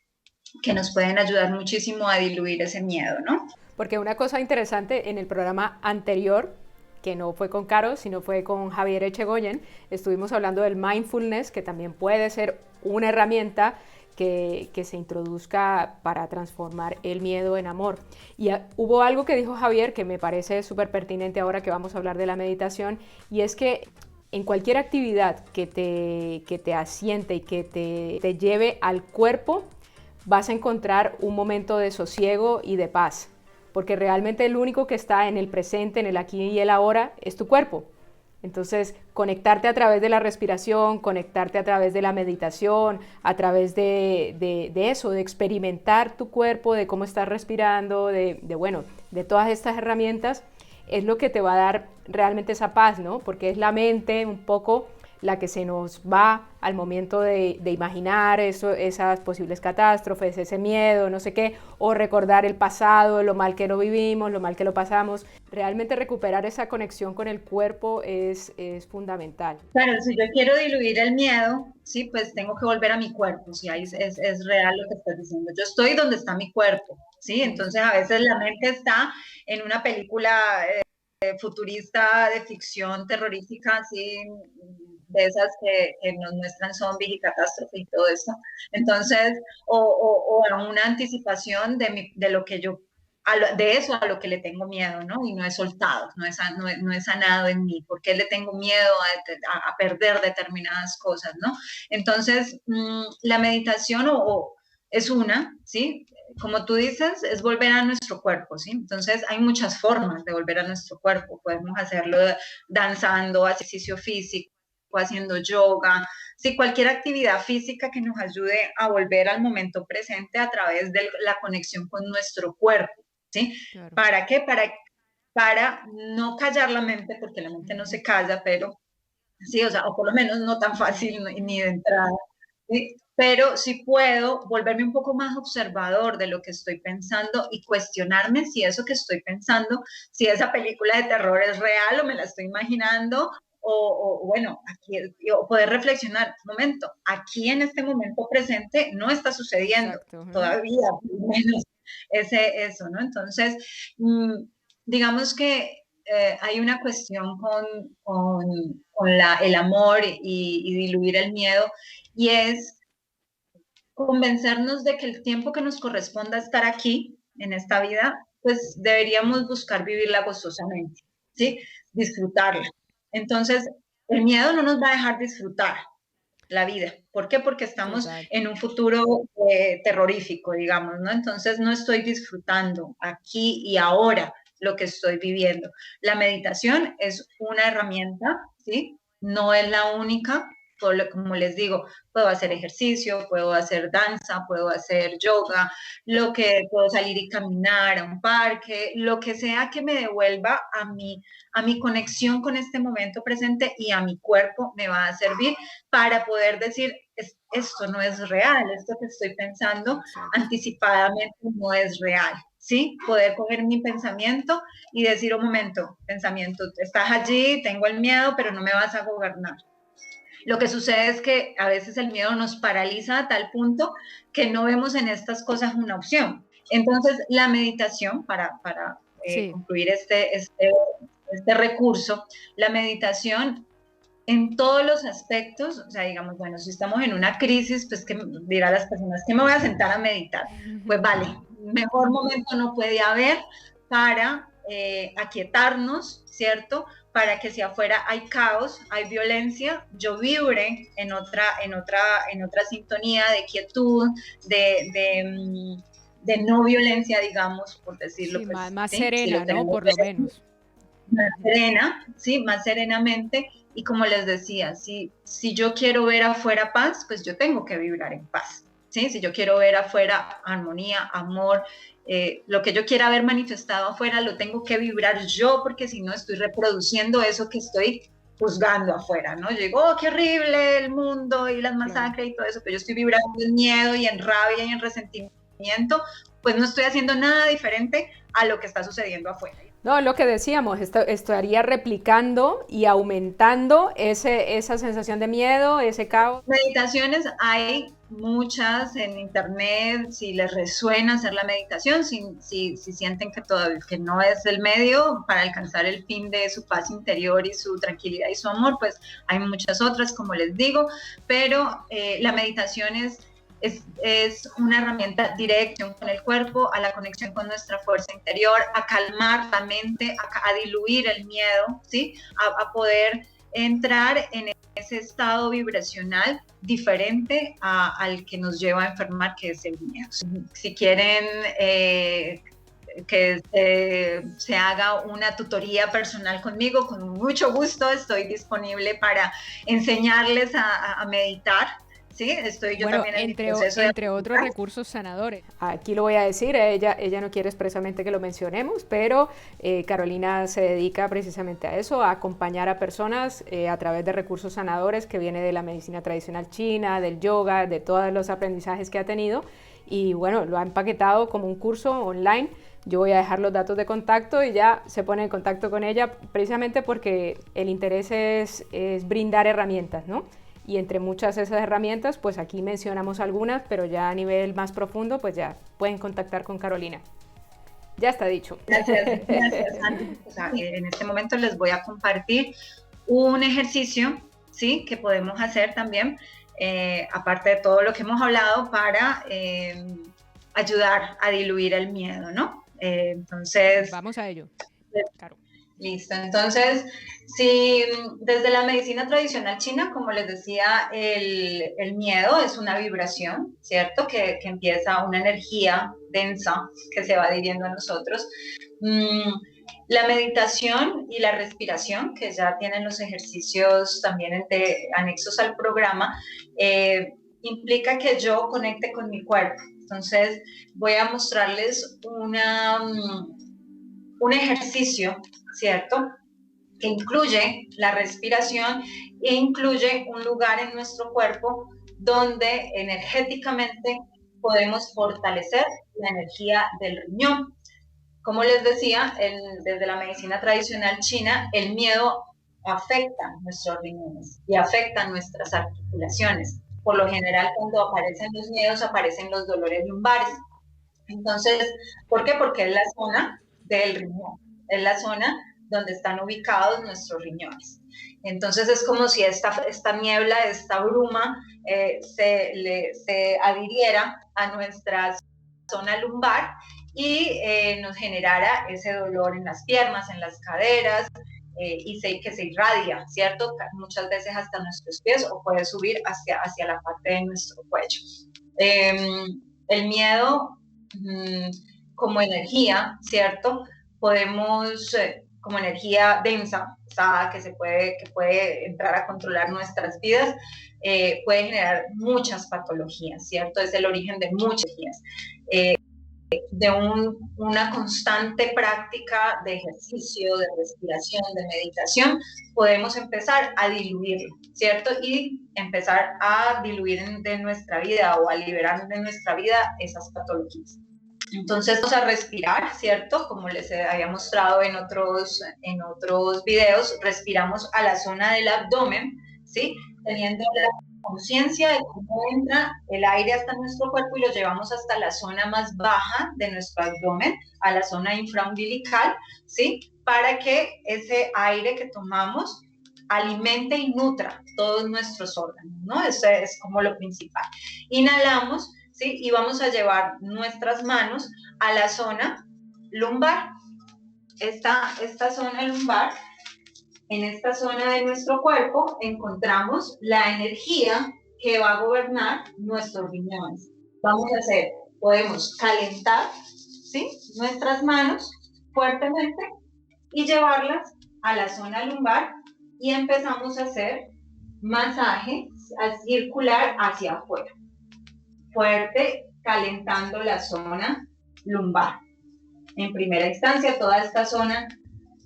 S2: que nos pueden ayudar muchísimo a diluir ese miedo, ¿no?
S1: Porque una cosa interesante en el programa anterior, que no fue con Caro, sino fue con Javier Echegoyen, estuvimos hablando del mindfulness, que también puede ser una herramienta que se introduzca para transformar el miedo en amor. Y hubo algo que dijo Javier que me parece súper pertinente ahora que vamos a hablar de la meditación, y es que en cualquier actividad que te asiente y que te lleve al cuerpo, vas a encontrar un momento de sosiego y de paz, porque realmente el único que está en el presente, en el aquí y el ahora, es tu cuerpo. Entonces, conectarte a través de la respiración, conectarte a través de la meditación, a través de eso, de experimentar tu cuerpo, de cómo estás respirando, bueno, de todas estas herramientas, es lo que te va a dar realmente esa paz, ¿no? Porque es la mente un poco la que se nos va al momento de imaginar eso, esas posibles catástrofes, ese miedo, no sé qué, o recordar el pasado, lo mal que lo vivimos, lo mal que lo pasamos. Realmente recuperar esa conexión con el cuerpo es fundamental.
S2: Claro, si yo quiero diluir el miedo, sí, pues tengo que volver a mi cuerpo, si ahí es real lo que estás diciendo. Yo estoy donde está mi cuerpo, sí, entonces a veces la mente está en una película futurista de ficción terrorífica, así, de esas que nos muestran zombies y catástrofe y todo eso. Entonces, o a una anticipación de lo que yo, de eso a lo que le tengo miedo, ¿no? Y no he soltado, no he sanado en mí, porque le tengo miedo a perder determinadas cosas, ¿no? Entonces, la meditación es una, ¿sí? Como tú dices, es volver a nuestro cuerpo, ¿sí? Entonces hay muchas formas de volver a nuestro cuerpo. Podemos hacerlo danzando, ejercicio físico, haciendo yoga, sí, cualquier actividad física que nos ayude a volver al momento presente a través de la conexión con nuestro cuerpo, ¿sí?
S1: Claro.
S2: ¿Para qué? Para no callar la mente, porque la mente no se calla, pero sí, o sea, o por lo menos no tan fácil ni de entrada, ¿sí? Pero sí puedo volverme un poco más observador de lo que estoy pensando y cuestionarme si eso que estoy pensando, si esa película de terror es real o me la estoy imaginando, bueno, aquí, o poder reflexionar, un momento, aquí en este momento presente no está sucediendo
S1: Exacto.
S2: todavía, menos eso, ¿no? Entonces, digamos que hay una cuestión con el amor y diluir el miedo, y es convencernos de que el tiempo que nos corresponda estar aquí, en esta vida, pues deberíamos buscar vivirla gozosamente, ¿sí? disfrutarla. Entonces, el miedo no nos va a dejar disfrutar la vida. ¿Por qué? Porque estamos
S1: Total.
S2: en un futuro terrorífico, digamos, ¿no? Entonces no estoy disfrutando aquí y ahora lo que estoy viviendo. La meditación es una herramienta, ¿sí? No es la única. Como les digo, puedo hacer ejercicio, puedo hacer danza, puedo hacer yoga, lo que puedo salir y caminar a un parque, lo que sea que me devuelva a mi conexión con este momento presente y a mi cuerpo me va a servir para poder decir, esto no es real, esto que estoy pensando anticipadamente no es real, ¿sí? Poder coger mi pensamiento y decir, un momento, pensamiento, estás allí, tengo el miedo, pero no me vas a gobernar. Lo que sucede es que a veces el miedo nos paraliza a tal punto que no vemos en estas cosas una opción. Entonces, la meditación, para concluir este recurso, la meditación en todos los aspectos, o sea, digamos, bueno, si estamos en una crisis, pues que dirán las personas, que me voy a sentar a meditar. Pues vale, mejor momento no puede haber para aquietarnos, ¿cierto? Para que si afuera hay caos, hay violencia, yo vibre en otra sintonía de quietud, de no violencia, digamos, por decirlo,
S1: Sí,
S2: pues,
S1: más
S2: ¿sí? Si
S1: serena,
S2: lo
S1: ¿no?
S2: tenemos
S1: Por lo menos.
S2: más serena, ¿sí? Más serenamente. Y como les decía, si yo quiero ver afuera paz, pues yo tengo que vibrar en paz, ¿sí? Si yo quiero ver afuera armonía, amor, lo que yo quiera ver manifestado afuera, lo tengo que vibrar yo, porque si no estoy reproduciendo eso que estoy juzgando afuera, ¿no? Yo digo, oh, qué horrible el mundo y las masacres y todo eso, pero yo estoy vibrando en miedo y en rabia y en resentimiento, pues no estoy haciendo nada diferente a lo que está sucediendo afuera.
S1: No, lo que decíamos, estaría replicando y aumentando esa sensación de miedo, ese caos.
S2: Meditaciones hay muchas en internet, si les resuena hacer la meditación, si sienten que todavía que no es el medio para alcanzar el fin de su paz interior y su tranquilidad y su amor, pues hay muchas otras, como les digo, pero la meditación es una herramienta directa con el cuerpo, a la conexión con nuestra fuerza interior, a calmar la mente, a diluir el miedo, ¿sí? A poder entrar en ese estado vibracional diferente al que nos lleva a enfermar, que es el miedo. Si quieren que se haga una tutoría personal conmigo, con mucho gusto estoy disponible para enseñarles a meditar. Sí, estoy yo también en mi proceso
S1: entre otros recursos sanadores. Aquí lo voy a decir, ella no quiere expresamente que lo mencionemos, pero Carolina se dedica precisamente a eso, a acompañar a personas a través de recursos sanadores que viene de la medicina tradicional china, del yoga, de todos los aprendizajes que ha tenido, y bueno, lo ha empaquetado como un curso online. Yo voy a dejar los datos de contacto y ya se pone en contacto con ella, precisamente porque el interés es brindar herramientas, ¿no? Y entre muchas de esas herramientas, pues aquí mencionamos algunas, pero ya a nivel más profundo, pues ya pueden contactar con Carolina. Ya está dicho.
S2: Gracias, Andy. O sea, en este momento les voy a compartir un ejercicio, ¿sí? Que podemos hacer también, aparte de todo lo que hemos hablado, para ayudar a diluir el miedo, ¿no? Entonces...
S1: Vamos a ello. Claro.
S2: Listo, entonces, si desde la medicina tradicional china, como les decía, el miedo es una vibración, ¿cierto? Que empieza una energía densa que se va adhiriendo a nosotros. La meditación y la respiración, que ya tienen los ejercicios también anexos al programa, implica que yo conecte con mi cuerpo. Entonces, voy a mostrarles un ejercicio, ¿cierto? Que incluye la respiración e incluye un lugar en nuestro cuerpo donde energéticamente podemos fortalecer la energía del riñón. Como les decía, desde la medicina tradicional china, el miedo afecta nuestros riñones y afecta nuestras articulaciones. Por lo general, cuando aparecen los miedos, aparecen los dolores lumbares. Entonces, ¿por qué? Porque es la zona del riñón, es la zona donde están ubicados nuestros riñones. Entonces es como si esta niebla, esta bruma se adhiriera a nuestra zona lumbar y nos generara ese dolor en las piernas, en las caderas, que se irradia, ¿cierto? Muchas veces hasta nuestros pies o puede subir hacia la parte de nuestro cuello. El miedo como energía, ¿cierto? Podemos, como energía densa, pesada, que puede entrar a controlar nuestras vidas, puede generar muchas patologías, ¿cierto? Es el origen de muchas patologías. De una constante práctica de ejercicio, de respiración, de meditación, podemos empezar a diluirlo, ¿cierto? Y empezar a diluir de nuestra vida o a liberar de nuestra vida esas patologías. Entonces vamos a respirar, ¿cierto? Como les había mostrado en otros videos, respiramos a la zona del abdomen, ¿sí? Teniendo la conciencia de cómo entra el aire hasta nuestro cuerpo y lo llevamos hasta la zona más baja de nuestro abdomen, a la zona infraumbilical, ¿sí? Para que ese aire que tomamos alimente y nutra todos nuestros órganos, ¿no? Eso es como lo principal. Inhalamos, ¿sí? Y vamos a llevar nuestras manos a la zona lumbar. Esta zona lumbar, en esta zona de nuestro cuerpo encontramos la energía que va a gobernar nuestros riñones. Podemos calentar, ¿sí? Nuestras manos fuertemente y llevarlas a la zona lumbar y empezamos a hacer masaje circular hacia afuera. Fuerte, calentando la zona lumbar. En primera instancia, toda esta zona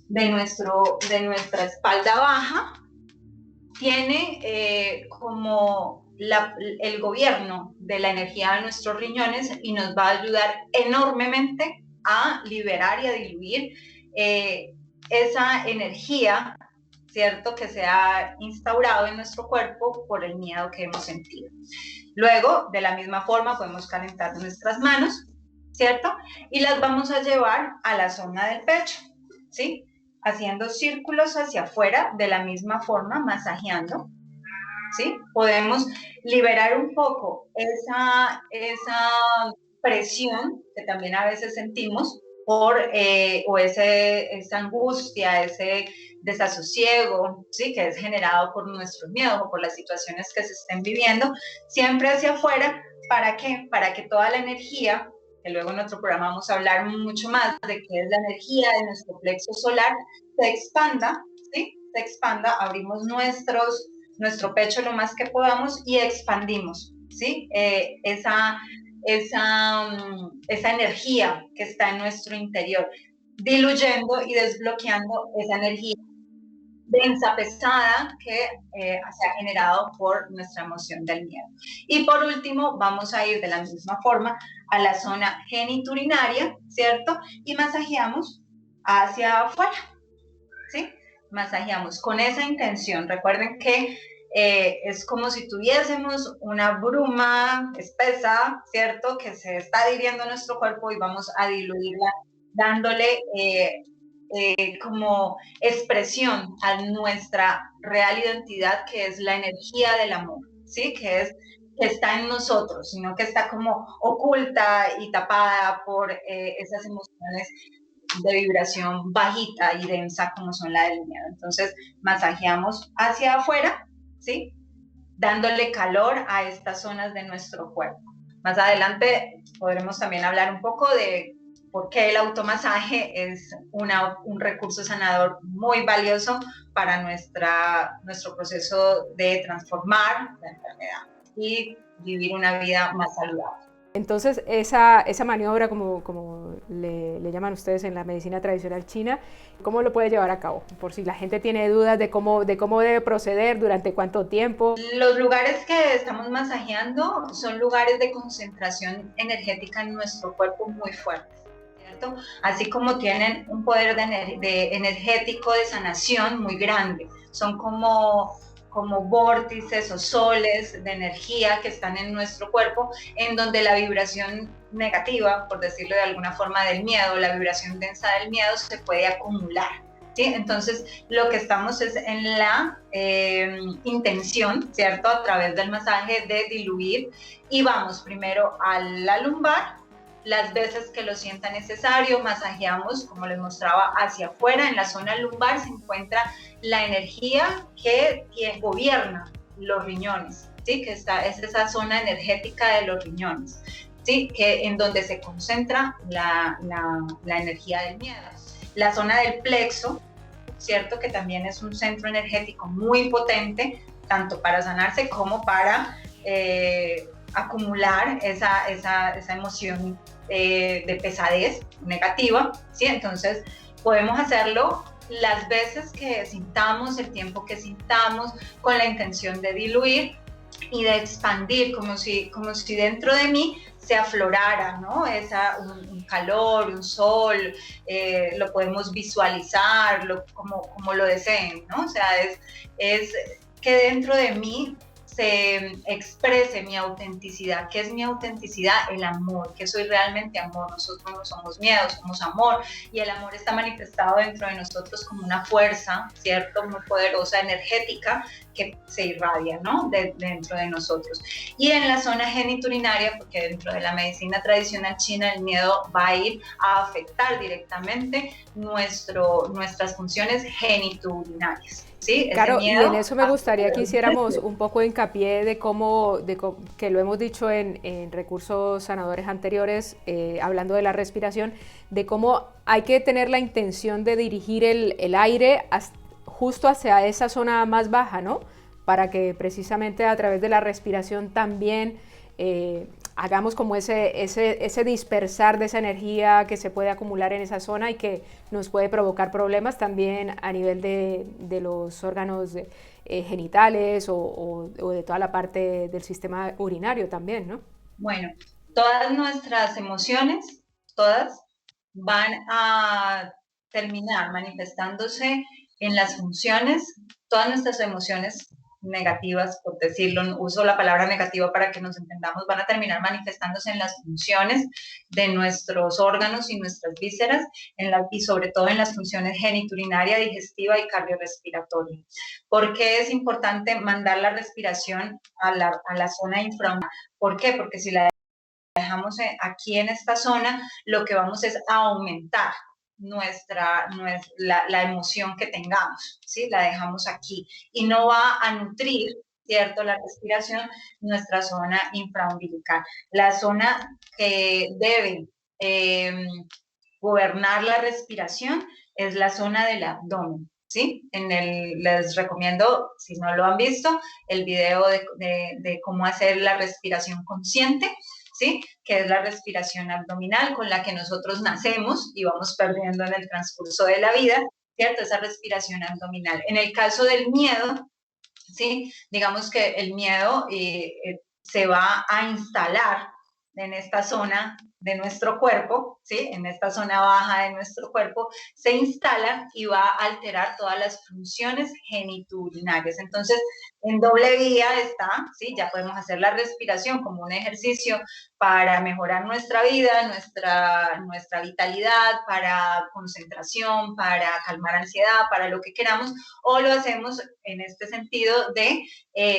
S2: de nuestra espalda baja tiene como el gobierno de la energía de nuestros riñones y nos va a ayudar enormemente a liberar y a diluir esa energía, ¿cierto?, que se ha instaurado en nuestro cuerpo por el miedo que hemos sentido. Luego, de la misma forma, podemos calentar nuestras manos, ¿cierto? Y las vamos a llevar a la zona del pecho, ¿sí? Haciendo círculos hacia afuera, de la misma forma, masajeando, ¿sí? Podemos liberar un poco esa presión que también a veces sentimos o esa angustia, ese desasosiego, ¿sí?, que es generado por nuestros miedos o por las situaciones que se estén viviendo, siempre hacia afuera. ¿Para qué? Para que toda la energía, que luego en otro programa vamos a hablar mucho más de qué es la energía de nuestro plexo solar, se expanda, ¿sí? Se expanda, abrimos nuestro pecho lo más que podamos y expandimos, ¿sí? Esa energía que está en nuestro interior, diluyendo y desbloqueando esa energía densa, pesada, que se ha generado por nuestra emoción del miedo. Y por último, vamos a ir de la misma forma a la zona geniturinaria, ¿cierto? Y masajeamos hacia afuera, ¿sí? Masajeamos con esa intención. Recuerden que es como si tuviésemos una bruma espesa, ¿cierto?, que se está adhiriendo a nuestro cuerpo y vamos a diluirla dándole como expresión a nuestra real identidad, que es la energía del amor, ¿sí? Que está en nosotros, sino que está como oculta y tapada por esas emociones de vibración bajita y densa como son la del miedo. Entonces, masajeamos hacia afuera, ¿sí?, dándole calor a estas zonas de nuestro cuerpo. Más adelante podremos también hablar un poco de por qué el automasaje es un recurso sanador muy valioso para nuestro proceso de transformar la enfermedad y vivir una vida más saludable.
S1: Entonces, esa maniobra, como le llaman ustedes en la medicina tradicional china, ¿cómo lo puede llevar a cabo? Por si la gente tiene dudas de cómo debe proceder, durante cuánto tiempo.
S2: Los lugares que estamos masajeando son lugares de concentración energética en nuestro cuerpo muy fuertes, ¿cierto? Así como tienen un poder energético de sanación muy grande. Son como vórtices o soles de energía que están en nuestro cuerpo, en donde la vibración negativa, por decirlo de alguna forma, del miedo, la vibración densa del miedo se puede acumular, ¿sí? Entonces, lo que estamos es en la intención, ¿cierto?, a través del masaje, de diluir, y vamos primero a la lumbar, las veces que lo sienta necesario, masajeamos, como les mostraba, hacia afuera. En la zona lumbar se encuentra la energía que gobierna los riñones, ¿sí? Que es esa zona energética de los riñones, ¿sí? En donde se concentra la energía del miedo. La zona del plexo, ¿cierto? Que también es un centro energético muy potente, tanto para sanarse como para acumular esa emoción de pesadez negativa, ¿sí? Entonces, podemos hacerlo las veces que sintamos, el tiempo que sintamos, con la intención de diluir y de expandir, como si dentro de mí se aflorara, ¿no? Un calor, un sol, lo podemos visualizar como lo deseen, ¿no? O sea, es que dentro de mí se exprese mi autenticidad. ¿Qué es mi autenticidad? El amor, que soy realmente amor. Nosotros no somos miedo, somos amor, y el amor está manifestado dentro de nosotros como una fuerza, ¿cierto? Muy poderosa, energética, que se irradia, ¿no? Dentro de nosotros. Y en la zona geniturinaria, porque dentro de la medicina tradicional china el miedo va a ir a afectar directamente nuestras funciones geniturinarias. ¿Sí?
S1: Claro, y en eso me gustaría que hiciéramos un poco de hincapié que lo hemos dicho en recursos sanadores anteriores, hablando de la respiración, de cómo hay que tener la intención de dirigir el aire justo hacia esa zona más baja, ¿no? Para que precisamente a través de la respiración también hagamos como ese dispersar de esa energía que se puede acumular en esa zona y que nos puede provocar problemas también a nivel de los órganos genitales o de toda la parte del sistema urinario también, ¿no?
S2: Bueno, todas nuestras emociones, todas, van a terminar manifestándose en las funciones, todas nuestras emociones negativas, por decirlo, uso la palabra negativa para que nos entendamos, van a terminar manifestándose en las funciones de nuestros órganos y nuestras vísceras, y sobre todo en las funciones geniturinaria, digestiva y cardiorrespiratoria. ¿Por qué es importante mandar la respiración a la zona infrahumana? ¿Por qué? Porque si la dejamos aquí en esta zona, lo que vamos es a aumentar la emoción que tengamos, ¿sí? La dejamos aquí y no va a nutrir, ¿cierto? La respiración, nuestra zona infraumbilical. La zona que debe gobernar la respiración es la zona del abdomen, ¿sí? Les recomiendo, si no lo han visto, el video de cómo hacer la respiración consciente, ¿sí? Que es la respiración abdominal con la que nosotros nacemos y vamos perdiendo en el transcurso de la vida, ¿cierto? Esa respiración abdominal. En el caso del miedo, ¿sí? Digamos que el miedo se va a instalar en esta zona de nuestro cuerpo, ¿sí? En esta zona baja de nuestro cuerpo, se instala y va a alterar todas las funciones geniturinarias. Entonces, en doble vía está, ¿sí? Ya podemos hacer la respiración como un ejercicio para mejorar nuestra vida, nuestra vitalidad, para concentración, para calmar ansiedad, para lo que queramos, o lo hacemos en este sentido de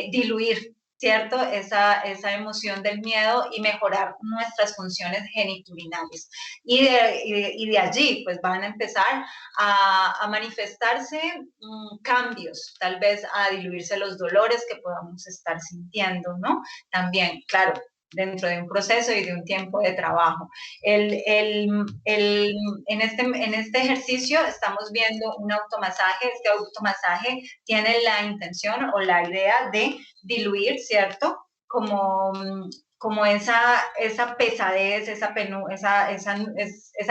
S2: diluir, ¿cierto? Esa emoción del miedo y mejorar nuestras funciones geniturinales. Y de allí, pues van a empezar a manifestarse cambios, tal vez a diluirse los dolores que podamos estar sintiendo, ¿no? También, claro, dentro de un proceso y de un tiempo de trabajo. En este ejercicio estamos viendo un automasaje. Este automasaje tiene la intención o la idea de diluir, ¿cierto? Como esa pesadez, esa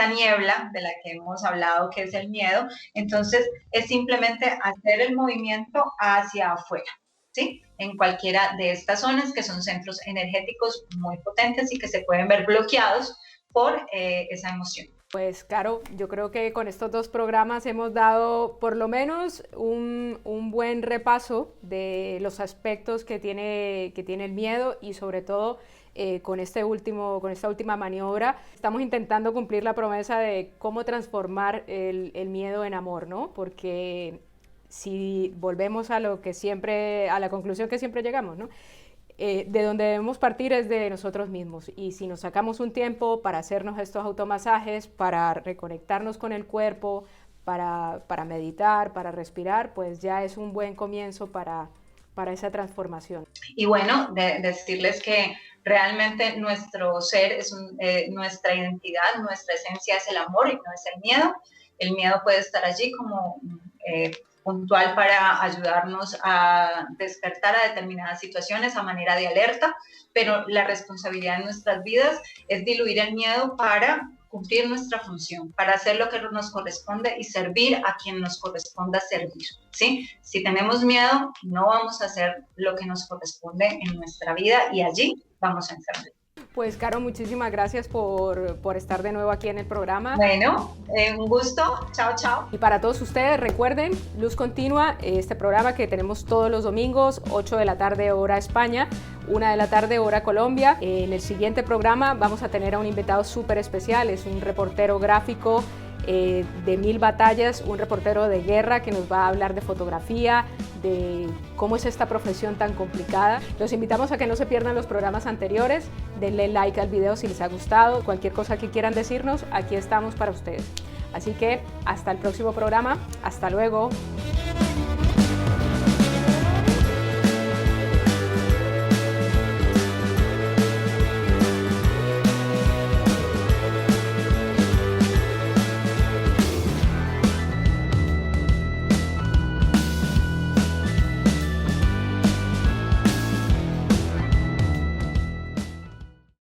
S2: niebla de la que hemos hablado, que es el miedo. Entonces, es simplemente hacer el movimiento hacia afuera, ¿sí? En cualquiera de estas zonas, que son centros energéticos muy potentes y que se pueden ver bloqueados por esa emoción.
S1: Pues Caro, yo creo que con estos dos programas hemos dado por lo menos un buen repaso de los aspectos que tiene el miedo y sobre todo con esta última maniobra estamos intentando cumplir la promesa de cómo transformar el miedo en amor, ¿no? Porque si volvemos a la conclusión que siempre llegamos, ¿no? de donde debemos partir es de nosotros mismos, y si nos sacamos un tiempo para hacernos estos automasajes, para reconectarnos con el cuerpo, para meditar, para respirar, pues ya es un buen comienzo para esa transformación.
S2: Y bueno, decirles que realmente nuestro ser, nuestra identidad, nuestra esencia es el amor y no es el miedo. El miedo puede estar allí como puntual para ayudarnos a despertar a determinadas situaciones a manera de alerta, pero la responsabilidad en nuestras vidas es diluir el miedo para cumplir nuestra función, para hacer lo que nos corresponde y servir a quien nos corresponda servir, ¿sí? Si tenemos miedo, no vamos a hacer lo que nos corresponde en nuestra vida y allí vamos a enfermar.
S1: Pues, Caro, muchísimas gracias por estar de nuevo aquí en el programa.
S2: Bueno, un gusto. Chao, chao.
S1: Y para todos ustedes, recuerden, Luz Continua, este programa que tenemos todos los domingos, 8 de la tarde hora España, 1 de la tarde hora Colombia. En el siguiente programa vamos a tener a un invitado súper especial, es un reportero gráfico de 1000 batallas, un reportero de guerra que nos va a hablar de fotografía, de cómo es esta profesión tan complicada. Los invitamos a que no se pierdan los programas anteriores, denle like al video si les ha gustado, cualquier cosa que quieran decirnos, aquí estamos para ustedes. Así que hasta el próximo programa, hasta luego.